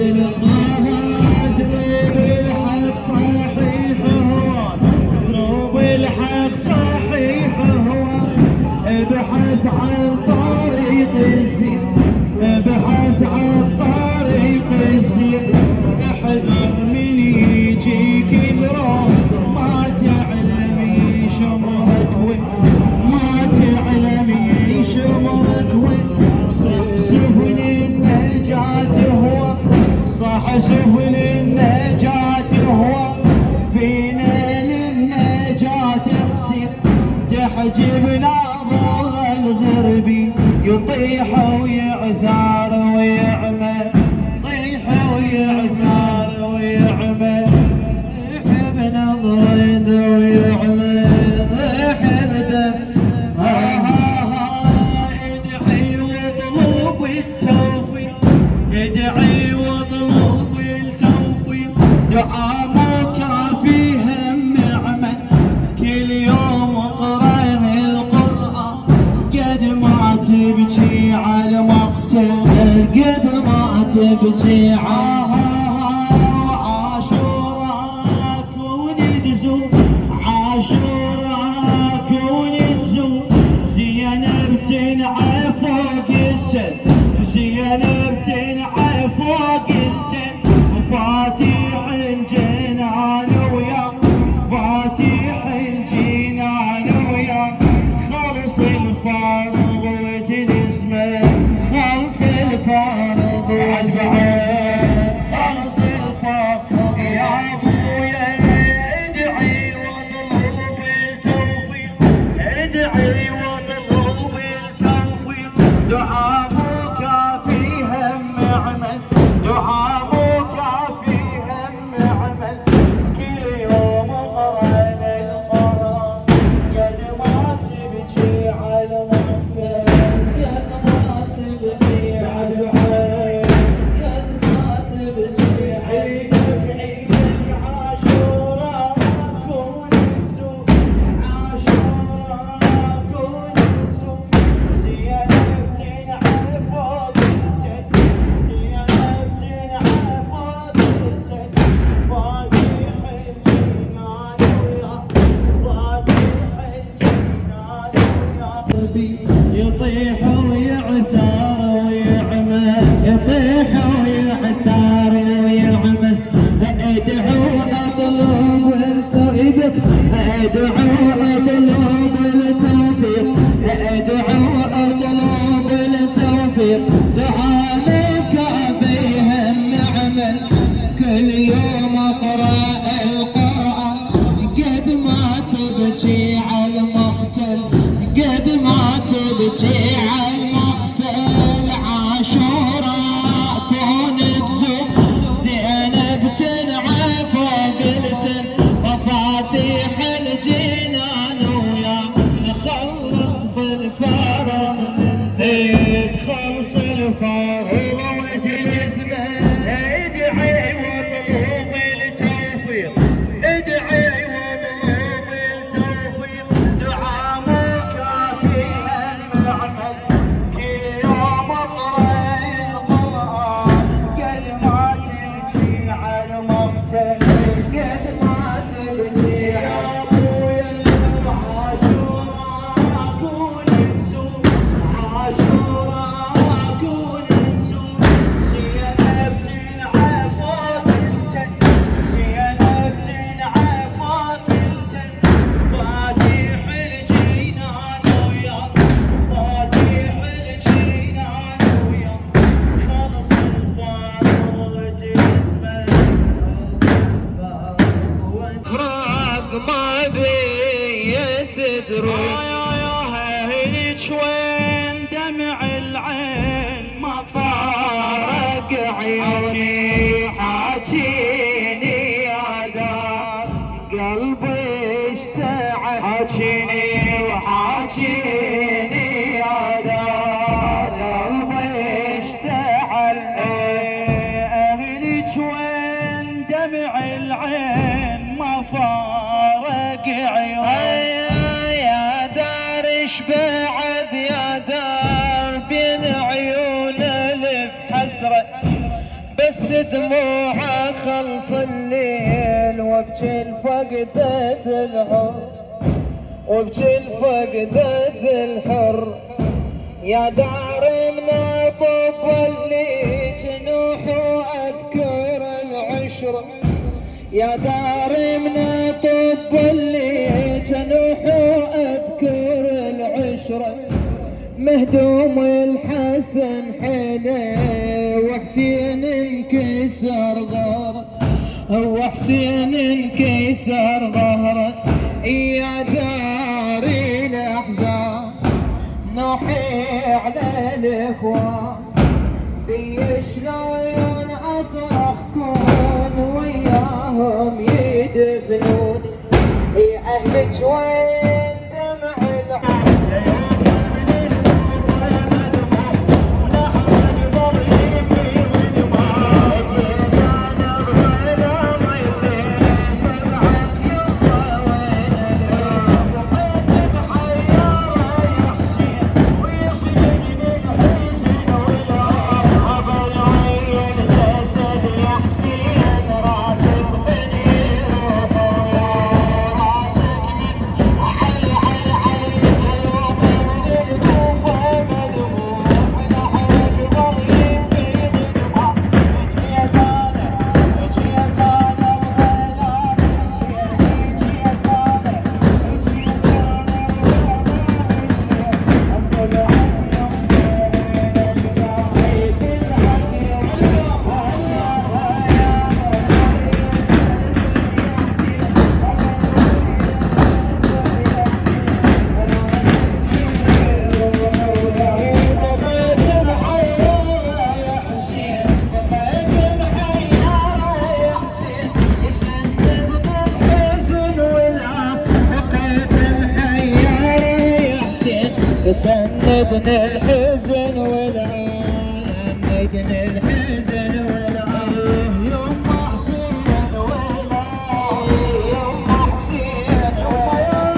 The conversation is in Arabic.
دروب الحق صحيح هو، دروب الحق صحيح هو، ابحث عن طريق الزين، ابحث عن طريق الزين، احذر من يجيك الروح ما تعلم يشمرك وين، ما تعلم يشمرك وين. صح سفن النجاة هو، صح سفن النجاة هو، فينا للنجاة خسير، تحجب ناظر الغربي يطيح ويعثار ويعمى، يطيح ويعثار ويعمى، يحب نظر ويعمى، يحب دم. ادعي واطلب التوفيق، ادعي واطلب التوفيق، دعاء مكافي هم عمل، كل يوم اقرا القرآن، قد ما تبكي على مقتل، قد ما تبكي عاشوراك ونجزو، عاشوراك ونجزو، زينب تنعى فوق التل، زينب تنعى فوق التل، مفاتيح الجنان ويا، مفاتيح الجنان ويا، خلص الفارض وتلزمه، خلص الفارض والبعد، خلص الفارض يا ابويا. ادعي واطلب التوفيق، ادعي واطلب التوفيق، دعاء مكافي هم عمل، دعاء مكافي هم عمل، كل يوم اقرا القرآن، قد ما تبكي على مقتل، قد ما تبكي على العين، قد ما تبكي عيدك عيدك عاشوراك ونجزو، عاشوراك ونجزو، زينب تنعى فوق التل، زينب تنعى فوق التل، فاتح الجنان ويا، فاتح الجنان ويا، يطيح ويعثار ويعمى، يطيح ويعثار ويعمى، ادعو اطلب التوفيق، ادعو اطلب التوفيق، ادعو اطلب التوفيق، دعاء مكافي هم عمل، كل يوم اقرا القرآن، قد ما تبكي على المقتل، قد ما تبكي على المقتل، عاشوراء ونجزو، زينب تنعى فوق التل، مفاتيح الجنان ويا، خلص بالفارض زيد، خلص الفارض وتلزمه، ادعي واطلب التوفيق، ادعي واطلب التوفيق، دعاء مكافي هم عمل، كل يوم اقرا القرآن، قد ما تبكي على مقتل، قد ما تبكي يا ابويا. عاشوراك ونجزو، عاشوراك ونجزو، زينب تنعى فوق التل، زينب تنعى فوق التل، فاتح الجنان ويا، فاتح الجنان ويا، خلص الفارض وتلزمه، فراق ما بي تدرون، هلك وين دمع العين ما فارق عيوني، حاجيني يا دار قلبي اشتعل، حاجيني وحاجيني يا دار قلبي اشتعل، اهلك وين دمع العين ما فارق عيوني، يا دار ايش بعد يا دار بين عيون الف حسرة، بس دموعه خلص الليل وابكي لفقدة الحر، وابكي لفقدة الحر. يا دار من طب اللي جنوح واذكر العشر، يا دار من طب اللي جنوح واذكر العشر. مهدوم الحسن حيله وحسين انكسر ظهره، وحسين انكسر ظهره. يا داري الاحزان نوحي على الاخوان، بي شلون اصرخ كون وياهم يدفنون. يا اهلك وين دمع العين؟ سندني الحزن والعين، ندني الحزن والعين. يما حسين والعين، يما حسين الخدام.